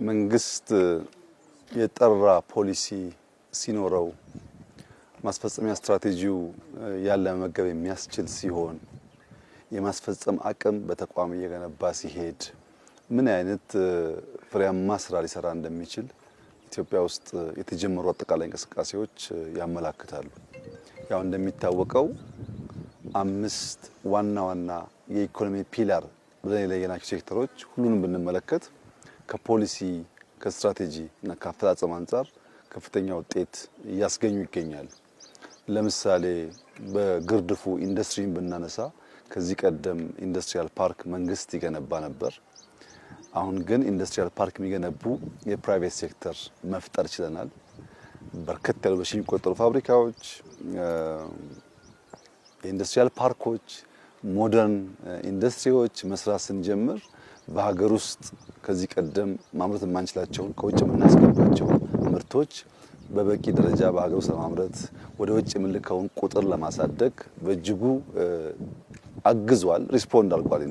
መንግስት የጠራ ፖሊሲ ሲኖረው ማስፈጸሚያ ስትራቴጂው ያለ መገብ የሚያስችል ሲሆን የማስፈጸም አቅም በተቋም እየገነባ ሲሄድ ምን አይነት ፍሬያማ ስራ ሊሰራ እንደሚችል ኢትዮጵያ ውስጥ የተጀመሩ አጠቃላይ እንቅስቃሴዎች ያመላክታሉ። ያው እንደሚታወቀው 5 ዋና ዋና የኢኮኖሚ ፒላር ብለን የለየናቸው ሴክተሮች ሁሉንም ብንመለከት ከፖሊሲ ከስትራቴጂ እና ከአፈጻጸም አንጻር ከፍተኛ ውጤት እያስገኙ ይገኛሉ። ለምሳሌ በግርድፉ ኢንዱስትሪን ብናነሳ ከዚህ ቀደም ኢንዱስትሪያል ፓርክ መንግስት ይገነባ ነበር። አሁን ግን ኢንዱስትሪያል ፓርክ የሚገነቡ የፕራይቬት ሴክተር መፍጠር ችለናል። በርከት ያሉ በሺህ የሚቆጠሩ ፋብሪካዎች፣ የኢንዱስትሪያል ፓርኮች፣ ሞደርን ኢንዱስትሪዎች መስራት ስንጀምር በሀገር ውስጥ ከዚህ ቀደም ማምረት የማንችላቸውን ከውጭ የምናስገባቸው ምርቶች በበቂ ደረጃ በሀገር ውስጥ ለማምረት ወደ ውጭ የምንልከውን ቁጥር ለማሳደግ በእጅጉ አግዟል። ሪስፖንድ አድርጓል።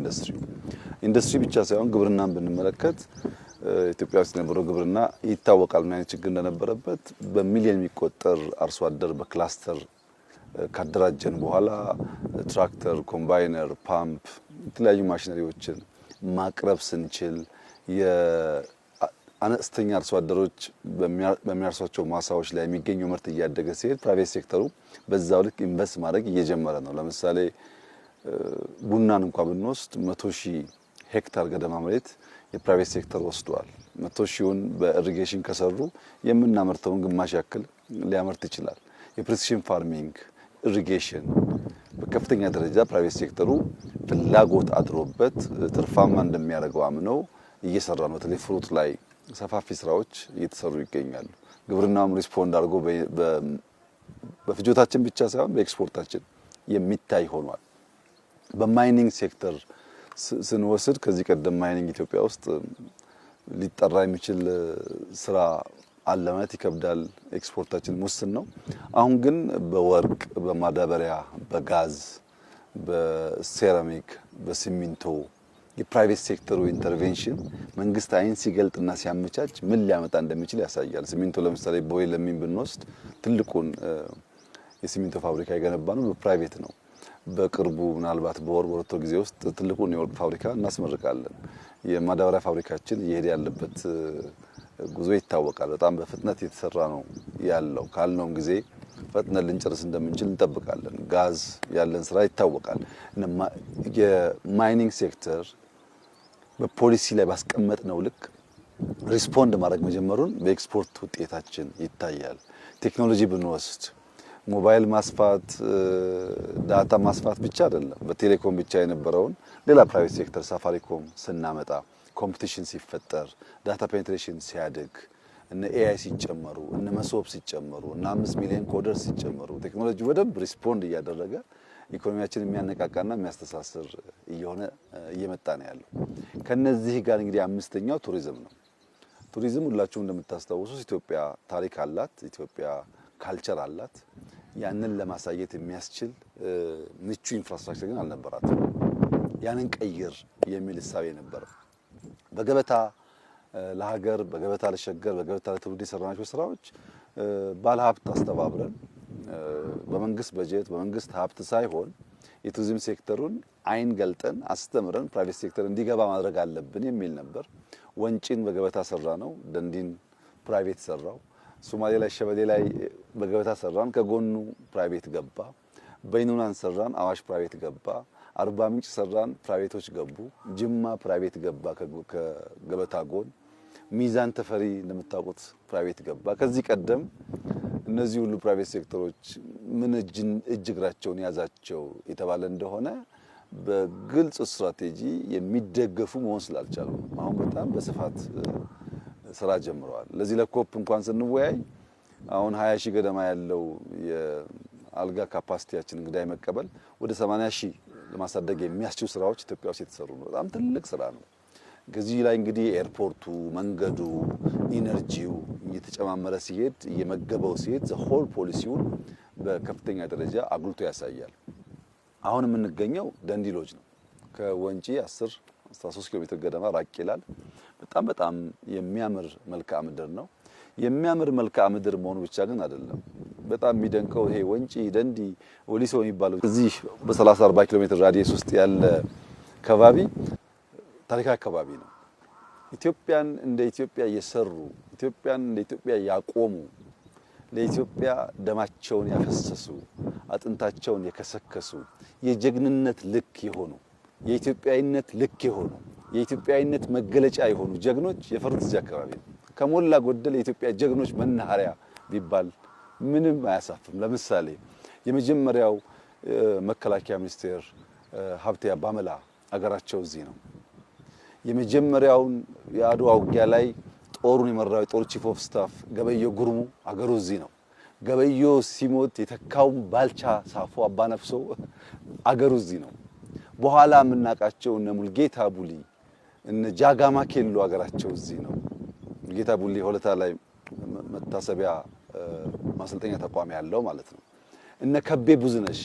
ኢንዱስትሪ ብቻ ሳይሆን ግብርናን ብንመለከት ኢትዮጵያ ውስጥ የነበረው ግብርና ይታወቃል ምን አይነት ችግር እንደነበረበት። በሚሊዮን የሚቆጠር አርሶ አደር በክላስተር ካደራጀን በኋላ ትራክተር፣ ኮምባይነር፣ ፓምፕ የተለያዩ ማሽነሪዎችን ማቅረብ ስንችል የአነስተኛ አርሶ አደሮች በሚያርሷቸው ማሳዎች ላይ የሚገኘው ምርት እያደገ ሲሄድ ፕራይቬት ሴክተሩ በዛው ልክ ኢንቨስት ማድረግ እየጀመረ ነው። ለምሳሌ ቡናን እንኳን ብንወስድ 100,000 ሄክታር ገደማ መሬት የፕራይቬት ሴክተር ወስዷል። 100,000ውን በኢሪጌሽን ከሰሩ የምናመርተውን ግማሽ ያክል ሊያመርት ይችላል። የፕሪሲሽን ፋርሚንግ፣ ኢሪጌሽን በከፍተኛ ደረጃ ፕራይቬት ሴክተሩ ፍላጎት አድሮበት ትርፋማ እንደሚያደርገው አምነው እየሰራ ነው። በተለይ ፍሩት ላይ ሰፋፊ ስራዎች እየተሰሩ ይገኛሉ። ግብርናውም ሪስፖንድ አድርጎ በፍጆታችን ብቻ ሳይሆን በኤክስፖርታችን የሚታይ ሆኗል። በማይኒንግ ሴክተር ስንወስድ ከዚህ ቀደም ማይኒንግ ኢትዮጵያ ውስጥ ሊጠራ የሚችል ስራ አለ ማለት ይከብዳል። ኤክስፖርታችን ውስን ነው። አሁን ግን በወርቅ፣ በማዳበሪያ፣ በጋዝ፣ በሴራሚክ፣ በሲሚንቶ የፕራይቬት ሴክተሩ ኢንተርቬንሽን መንግስት አይን ሲገልጥና ሲያመቻች ምን ሊያመጣ እንደሚችል ያሳያል። ሲሚንቶ ለምሳሌ ቦይ ለሚን ብንወስድ ትልቁን የሲሚንቶ ፋብሪካ የገነባ ነው በፕራይቬት ነው። በቅርቡ ምናልባት በወር በሁለት ጊዜ ውስጥ ትልቁን የወርቅ ፋብሪካ እናስመርቃለን። የማዳበሪያ ፋብሪካችን እየሄደ ያለበት ጉዞ ይታወቃል። በጣም በፍጥነት የተሰራ ነው ያለው። ካልነውም ጊዜ ፈጥነን ልንጨርስ እንደምንችል እንጠብቃለን። ጋዝ ያለን ስራ ይታወቃል። የማይኒንግ ሴክተር በፖሊሲ ላይ ባስቀመጥነው ልክ ሪስፖንድ ማድረግ መጀመሩን በኤክስፖርት ውጤታችን ይታያል። ቴክኖሎጂ ብንወስድ ሞባይል ማስፋት፣ ዳታ ማስፋት ብቻ አይደለም። በቴሌኮም ብቻ የነበረውን ሌላ ፕራይቬት ሴክተር ሳፋሪኮም ስናመጣ ኮምፒቲሽን ሲፈጠር ዳታ ፔኔትሬሽን ሲያድግ እነ ኤአይ ሲጨመሩ እነ መሶብ ሲጨመሩ እነ 5 ሚሊዮን ኮደር ሲጨመሩ ቴክኖሎጂ በደንብ ሪስፖንድ እያደረገ ኢኮኖሚያችን የሚያነቃቃና የሚያስተሳስር እየመጣ ነው ያለው። ከነዚህ ጋር እንግዲህ አምስተኛው ቱሪዝም ነው። ቱሪዝም ሁላችሁም እንደምታስታውሱት ኢትዮጵያ ታሪክ አላት። ኢትዮጵያ ካልቸር አላት። ያንን ለማሳየት የሚያስችል ምቹ ኢንፍራስትራክቸር ግን አልነበራትም። ያንን ቀይር የሚል እሳቤ ነበር። በገበታ ለሀገር፣ በገበታ ለሸገር፣ በገበታ ለትውልድ የሰራናቸው ስራዎች ባለሀብት አስተባብረን በመንግስት በጀት በመንግስት ሀብት ሳይሆን የቱሪዝም ሴክተሩን አይን ገልጠን አስተምረን ፕራይቬት ሴክተር እንዲገባ ማድረግ አለብን የሚል ነበር። ወንጪን በገበታ ሰራ ነው። ደንዲን ፕራይቬት ሰራው። ሶማሌ ላይ ሸበሌ ላይ በገበታ ሰራን፣ ከጎኑ ፕራይቬት ገባ። በይኑናን ሰራን፣ አዋሽ ፕራይቬት ገባ። አርባ ምንጭ ሰራን፣ ፕራይቬቶች ገቡ። ጅማ ፕራይቬት ገባ ከገበታ ጎን። ሚዛን ተፈሪ እንደምታውቁት ፕራይቬት ገባ። ከዚህ ቀደም እነዚህ ሁሉ ፕራይቬት ሴክተሮች ምን እጅ እግራቸውን ያዛቸው የተባለ እንደሆነ በግልጽ ስትራቴጂ የሚደገፉ መሆን ስላልቻሉ አሁን በጣም በስፋት ስራ ጀምረዋል። ለዚህ ለኮፕ እንኳን ስንወያይ አሁን 20,000 ገደማ ያለው የአልጋ ካፓሲቲያችን እንግዳይ መቀበል ወደ 80,000 ለማሳደግ የሚያስችሉ ስራዎች ኢትዮጵያ ውስጥ የተሰሩ ነው። በጣም ትልቅ ስራ ነው። ከዚህ ላይ እንግዲህ ኤርፖርቱ፣ መንገዱ፣ ኢነርጂው እየተጨማመረ ሲሄድ እየመገበው ሲሄድ ዘሆል ፖሊሲውን በከፍተኛ ደረጃ አጉልቶ ያሳያል። አሁን የምንገኘው ደንዲ ሎጅ ነው። ከወንጪ 13 ኪሎ ሜትር ገደማ ራቅ ይላል። በጣም የሚያምር መልክዓ ምድር ነው። የሚያምር መልክዓ ምድር መሆኑ ብቻ ግን አይደለም። በጣም የሚደንቀው ይሄ ወንጪ፣ ደንዲ፣ ወሊሶ የሚባለው እዚህ በ30 40 ኪሎ ሜትር ራዲየስ ውስጥ ያለ ከባቢ ታሪካዊ አካባቢ ነው። ኢትዮጵያን እንደ ኢትዮጵያ የሰሩ ኢትዮጵያን እንደ ኢትዮጵያ ያቆሙ ለኢትዮጵያ ደማቸውን ያፈሰሱ አጥንታቸውን የከሰከሱ የጀግንነት ልክ የሆኑ የኢትዮጵያዊነት ልክ የሆኑ የኢትዮጵያዊነት መገለጫ የሆኑ ጀግኖች የፈሩት እዚህ አካባቢ ነው። ከሞላ ጎደል የኢትዮጵያ ጀግኖች መናኸሪያ ቢባል ምንም አያሳፍም። ለምሳሌ የመጀመሪያው መከላከያ ሚኒስቴር ሀብቴ አባመላ አገራቸው እዚህ ነው። የመጀመሪያውን የአድዋ ውጊያ ላይ ጦሩን የመራው የጦር ቺፍ ኦፍ ስታፍ ገበየሁ ጉርሙ አገሩ እዚህ ነው። ገበየሁ ሲሞት የተካው ባልቻ ሳፎ አባነፍሶ አገሩ እዚህ ነው። በኋላ የምናውቃቸው እነ ሙልጌታ ቡሊ እነ ጃጋማ ኬሎ አገራቸው እዚህ ነው። ሙልጌታ ቡሊ ሆለታ ላይ መታሰቢያ ማሰልጠኛ ተቋም ያለው ማለት ነው። እነ ከቤ ቡዝነሽ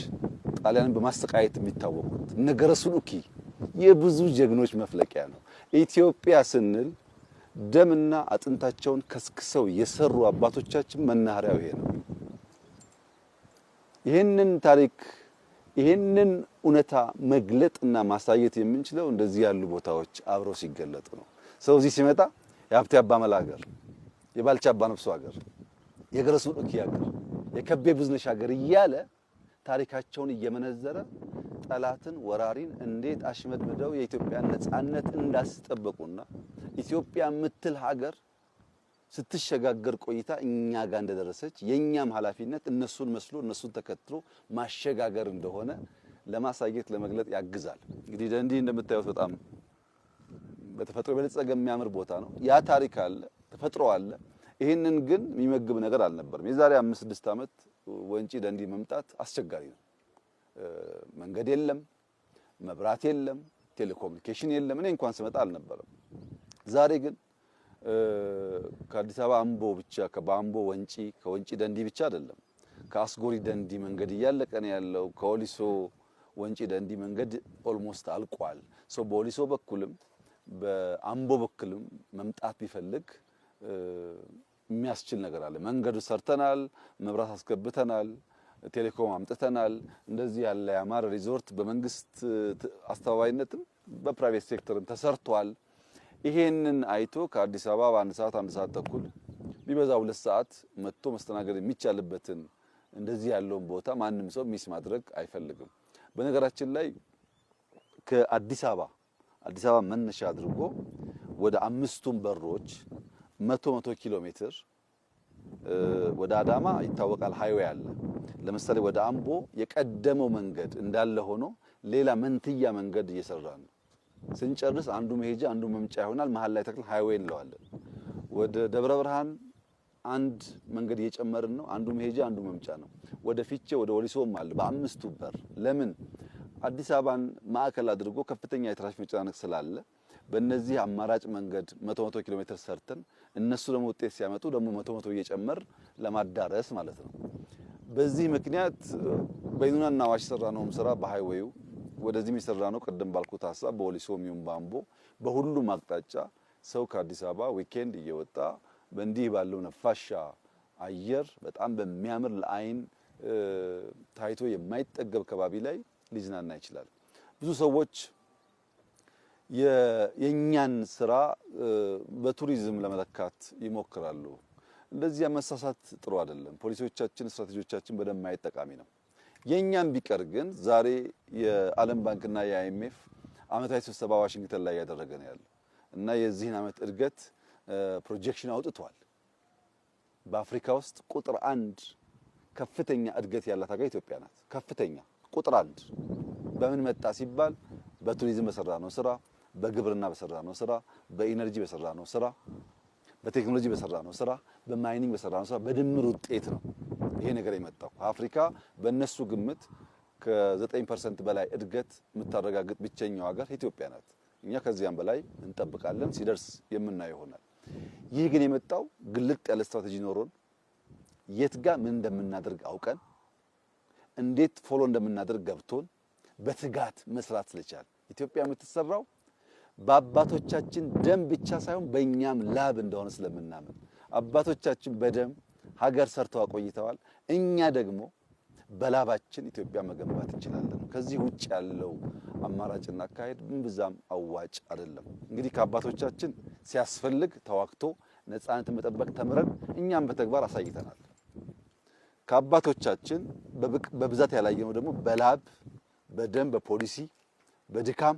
ጣሊያንን በማስተቃየት የሚታወቁት እነ ገረሱ ሉኪ የብዙ ጀግኖች መፍለቂያ ነው። ኢትዮጵያ ስንል ደምና አጥንታቸውን ከስክሰው የሰሩ አባቶቻችን መናኸሪያው ይሄ ነው። ይሄንን ታሪክ ይሄንን እውነታ መግለጥና ማሳየት የምንችለው እንደዚህ ያሉ ቦታዎች አብረው ሲገለጡ ነው። ሰው እዚህ ሲመጣ የሀብቴ አባመላ ሀገር፣ የባልቻ አባነፍሶ ሀገር፣ የገረሱ ሉኪ ሀገር፣ የከቤ ቡዝነሽ ሀገር እያለ ታሪካቸውን እየመነዘረ ጠላትን ወራሪን እንዴት አሽመድምደው የኢትዮጵያን ነጻነት እንዳስጠበቁና ኢትዮጵያ ምትል ሀገር ስትሸጋገር ቆይታ እኛ ጋር እንደደረሰች የኛም ኃላፊነት እነሱን መስሎ እነሱን ተከትሎ ማሸጋገር እንደሆነ ለማሳየት ለመግለጥ ያግዛል። እንግዲህ ደንዲ እንደምታዩት በጣም በተፈጥሮ የበለጸገ የሚያምር ቦታ ነው። ያ ታሪክ አለ፣ ተፈጥሮ አለ። ይህንን ግን የሚመግብ ነገር አልነበረም። የዛሬ 5-6 ዓመት ወንጪ ደንዲ መምጣት አስቸጋሪ ነው። መንገድ የለም፣ መብራት የለም፣ ቴሌኮሙኒኬሽን የለም። እኔ እንኳን ስመጣ አልነበረም። ዛሬ ግን ከአዲስ አበባ አምቦ ብቻ ከአምቦ ወንጪ ከወንጪ ደንዲ ብቻ አይደለም፣ ከአስጎሪ ደንዲ መንገድ እያለቀ ነው ያለው። ከወሊሶ ወንጪ ደንዲ መንገድ ኦልሞስት አልቋል። ሶ በወሊሶ በኩልም በአምቦ በኩልም መምጣት ቢፈልግ የሚያስችል ነገር አለ። መንገዱ ሰርተናል፣ መብራት አስገብተናል፣ ቴሌኮም አምጥተናል። እንደዚህ ያለ ያማረ ሪዞርት በመንግስት አስተባባሪነትም በፕራይቬት ሴክተርም ተሰርቷል። ይሄንን አይቶ ከአዲስ አበባ በአንድ ሰዓት ተኩል ቢበዛ 2 ሰዓት መጥቶ መስተናገድ የሚቻልበትን እንደዚህ ያለውን ቦታ ማንም ሰው ሚስ ማድረግ አይፈልግም። በነገራችን ላይ ከአዲስ አበባ መነሻ አድርጎ ወደ 5ቱም በሮች 100 ኪሎ ሜትር ወደ አዳማ ይታወቃል ሃይዌይ አለ። ለምሳሌ ወደ አምቦ የቀደመው መንገድ እንዳለ ሆኖ ሌላ መንትያ መንገድ እየሰራ ነው። ስንጨርስ አንዱ መሄጃ አንዱ መምጫ ይሆናል። መሃል ላይ ተክል ሃይዌይ እንለዋለን። ወደ ደብረ ብርሃን አንድ መንገድ እየጨመርን ነው። አንዱ መሄጃ አንዱ መምጫ ነው። ወደ ፊቼ ወደ ወሊሶም አለ በ5ቱ በር። ለምን አዲስ አበባን ማዕከል አድርጎ ከፍተኛ የትራፊክ መጨናነቅ ስላለ በእነዚህ አማራጭ መንገድ 100 ኪሎ ሜትር ሰርተን እነሱ ደግሞ ውጤት ሲያመጡ ደግሞ 100 እየጨመር ለማዳረስ ማለት ነው። በዚህ ምክንያት በይኑናና አዋሽ ሰራነውም ስራ በሃይዌዩ ወደዚህ የሚሰራ ነው። ቀደም ባልኩት ሐሳብ በወሊሶም ይሁን በአምቦ በሁሉም አቅጣጫ ሰው ከአዲስ አበባ ዊኬንድ እየወጣ በእንዲህ ባለው ነፋሻ አየር በጣም በሚያምር ለአይን ታይቶ የማይጠገብ ከባቢ ላይ ሊዝናና ይችላል። ብዙ ሰዎች የኛን ስራ በቱሪዝም ለመለካት ይሞክራሉ። እንደዚህ መሳሳት ጥሩ አይደለም። ፖሊሲዎቻችን፣ ስትራቴጂዎቻችን በደንብ ማየት ጠቃሚ ነው። የኛም ቢቀር ግን ዛሬ የዓለም ባንክና የአይኤምኤፍ ዓመታዊ ስብሰባ ዋሽንግተን ላይ ያደረገ ነው ያለው እና የዚህን ዓመት እድገት ፕሮጀክሽን አውጥቷል። በአፍሪካ ውስጥ ቁጥር 1 ከፍተኛ እድገት ያላት ሀገር ኢትዮጵያ ናት። ከፍተኛ ቁጥር 1 በምን መጣ ሲባል በቱሪዝም በሰራነው ስራ፣ በግብርና በሰራነው ስራ፣ በኢነርጂ በሰራነው ስራ፣ በቴክኖሎጂ በሰራነው ስራ፣ በማይኒንግ በሰራነው ስራ በድምር ውጤት ነው ይሄ ነገር የመጣው። አፍሪካ በእነሱ ግምት ከ9% በላይ እድገት የምታረጋግጥ ብቸኛው ሀገር ኢትዮጵያ ናት። እኛ ከዚያም በላይ እንጠብቃለን፣ ሲደርስ የምናየው ይሆናል። ይህ ግን የመጣው ግልጥ ያለ ስትራቴጂ ኖሮን የት ጋር ምን እንደምናደርግ አውቀን እንዴት ፎሎ እንደምናደርግ ገብቶን በትጋት መስራት ስለቻል ኢትዮጵያ የምትሰራው በአባቶቻችን ደም ብቻ ሳይሆን በእኛም ላብ እንደሆነ ስለምናምን አባቶቻችን በደም ሀገር ሰርተው አቆይተዋል። እኛ ደግሞ በላባችን ኢትዮጵያ መገንባት እንችላለን። ከዚህ ውጭ ያለው አማራጭና አካሄድ ብዛም አዋጭ አይደለም። እንግዲህ ከአባቶቻችን ሲያስፈልግ ተዋክቶ ነፃነትን መጠበቅ ተምረን እኛም በተግባር አሳይተናል። ከአባቶቻችን በብዛት ያላየነው ደግሞ በላብ በደም በፖሊሲ በድካም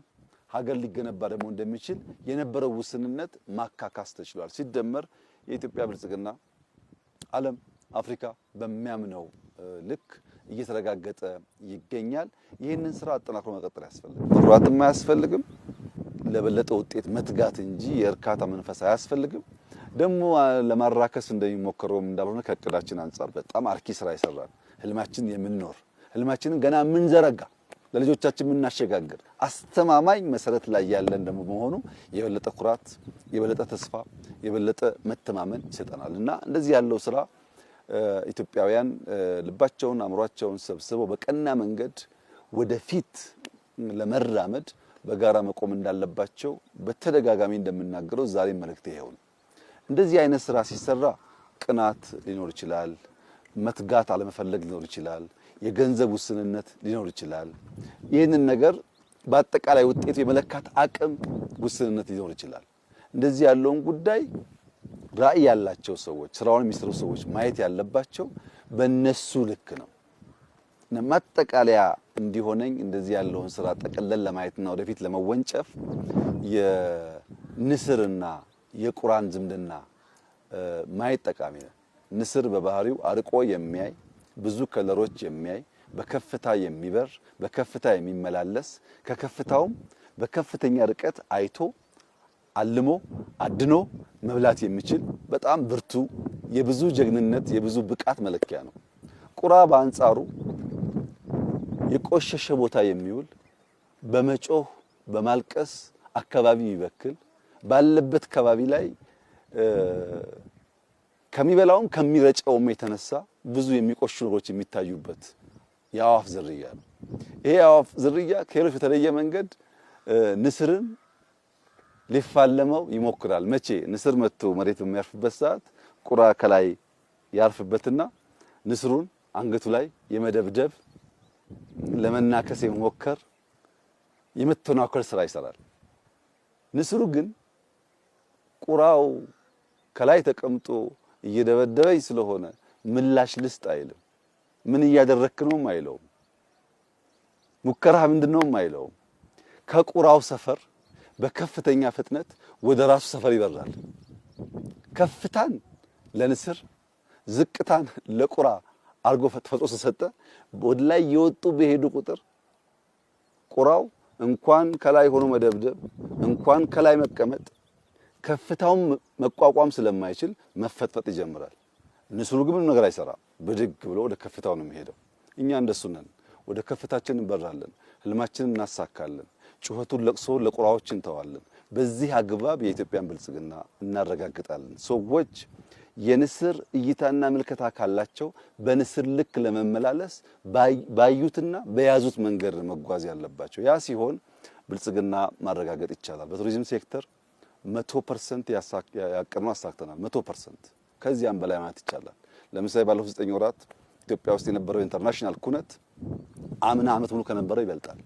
ሀገር ሊገነባ ደግሞ እንደሚችል የነበረው ውስንነት ማካካስ ተችሏል። ሲደመር የኢትዮጵያ ብልጽግና ዓለም አፍሪካ በሚያምነው ልክ እየተረጋገጠ ይገኛል። ይህንን ስራ አጠናክሮ መቀጠል ያስፈልጋል። ኩራትም አያስፈልግም፣ ለበለጠ ውጤት መትጋት እንጂ የእርካታ መንፈስ አያስፈልግም። ደግሞ ለማራከስ እንደሚሞከረውም እንዳልሆነ ከእቅዳችን አንጻር በጣም አርኪ ስራ ይሰራል። ህልማችን የምንኖር ህልማችንን ገና የምንዘረጋ ለልጆቻችን የምናሸጋግር አስተማማኝ መሰረት ላይ ያለን ደግሞ መሆኑ የበለጠ ኩራት፣ የበለጠ ተስፋ፣ የበለጠ መተማመን ይሰጠናል እና እንደዚህ ያለው ስራ ኢትዮጵያውያን ልባቸውን አእምሯቸውን ሰብስበው በቀና መንገድ ወደፊት ለመራመድ በጋራ መቆም እንዳለባቸው በተደጋጋሚ እንደምናገረው ዛሬ መልእክት ይሄው ነው። እንደዚህ አይነት ስራ ሲሰራ ቅናት ሊኖር ይችላል፣ መትጋት አለመፈለግ ሊኖር ይችላል፣ የገንዘብ ውስንነት ሊኖር ይችላል። ይህንን ነገር በአጠቃላይ ውጤቱ የመለካት አቅም ውስንነት ሊኖር ይችላል። እንደዚህ ያለውን ጉዳይ ራዕይ ያላቸው ሰዎች ስራውን የሚሰሩ ሰዎች ማየት ያለባቸው በእነሱ ልክ ነው። ማጠቃለያ እንዲሆነኝ እንደዚህ ያለውን ስራ ጠቅለል ለማየትና ወደፊት ለመወንጨፍ የንስርና የቁራን ዝምድና ማየት ጠቃሚ ነው። ንስር በባህሪው አርቆ የሚያይ ብዙ ከለሮች የሚያይ በከፍታ የሚበር በከፍታ የሚመላለስ ከከፍታውም በከፍተኛ ርቀት አይቶ አልሞ አድኖ መብላት የሚችል በጣም ብርቱ የብዙ ጀግንነት የብዙ ብቃት መለኪያ ነው። ቁራ በአንጻሩ የቆሸሸ ቦታ የሚውል በመጮህ በማልቀስ አካባቢ ይበክል ባለበት አካባቢ ላይ ከሚበላውም ከሚረጨውም የተነሳ ብዙ የሚቆሹ ነገሮች የሚታዩበት የአዋፍ ዝርያ ነው። ይሄ የአዋፍ ዝርያ ከሌሎች በተለየ መንገድ ንስርን ሊፋለመው ይሞክራል። መቼ ንስር መጥቶ መሬት በሚያርፍበት ሰዓት ቁራ ከላይ ያርፍበትና ንስሩን አንገቱ ላይ የመደብደብ ለመናከስ የመሞከር የመተናኮል ስራ ይሰራል። ንስሩ ግን ቁራው ከላይ ተቀምጦ እየደበደበኝ ስለሆነ ምላሽ ልስጥ አይልም። ምን እያደረክ ነውም አይለውም። ሙከራህ ምንድነውም አይለውም። ከቁራው ሰፈር በከፍተኛ ፍጥነት ወደ ራሱ ሰፈር ይበራል። ከፍታን ለንስር ዝቅታን ለቁራ አርጎ ፈጥፎ ተሰጠ። ወደ ላይ የወጡ በሄዱ ቁጥር ቁራው እንኳን ከላይ ሆኖ መደብደብ እንኳን ከላይ መቀመጥ ከፍታውን መቋቋም ስለማይችል መፈጥፈጥ ይጀምራል። ንስሩ ግን ምንም ነገር አይሰራም። ብድግ ብሎ ወደ ከፍታው ነው የሚሄደው። እኛ እንደሱ ነን። ወደ ከፍታችን እንበራለን፣ ህልማችንን እናሳካለን፣ ጩኸቱን ለቅሶውን ለቁራዎች እንተዋለን። በዚህ አግባብ የኢትዮጵያን ብልጽግና እናረጋግጣለን። ሰዎች የንስር እይታና ምልከታ ካላቸው በንስር ልክ ለመመላለስ ባዩትና በያዙት መንገድ መጓዝ ያለባቸው። ያ ሲሆን ብልጽግና ማረጋገጥ ይቻላል። በቱሪዝም ሴክተር 100% ያቀርነው አሳክተናል። 100% ከዚያም በላይ ማለት ይቻላል። ለምሳሌ ባለፉት 9 ወራት ኢትዮጵያ ውስጥ የነበረው ኢንተርናሽናል ኩነት አምና ዓመት ሙሉ ከነበረው ይበልጣል።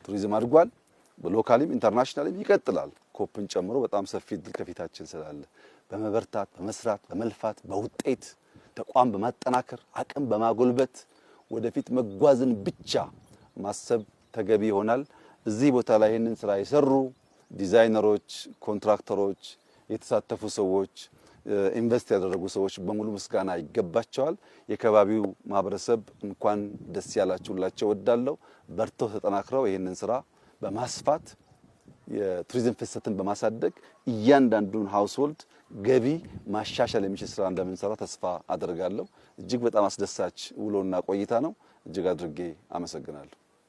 ቱሪዝም አድጓል። በሎካሊም ኢንተርናሽናልም ይቀጥላል። ኮፕን ጨምሮ በጣም ሰፊ ድል ከፊታችን ስላለ በመበርታት በመስራት በመልፋት በውጤት ተቋም በማጠናከር አቅም በማጎልበት ወደፊት መጓዝን ብቻ ማሰብ ተገቢ ይሆናል። እዚህ ቦታ ላይ ይህንን ስራ የሰሩ ዲዛይነሮች፣ ኮንትራክተሮች፣ የተሳተፉ ሰዎች፣ ኢንቨስት ያደረጉ ሰዎች በሙሉ ምስጋና ይገባቸዋል። የከባቢው ማህበረሰብ እንኳን ደስ ያላችሁላቸው ወዳለው በርተው ተጠናክረው ይህንን ስራ በማስፋት የቱሪዝም ፍሰትን በማሳደግ እያንዳንዱን ሃውስሆልድ ገቢ ማሻሻል የሚችል ስራ እንደምንሰራ ተስፋ አደርጋለሁ። እጅግ በጣም አስደሳች ውሎና ቆይታ ነው። እጅግ አድርጌ አመሰግናለሁ።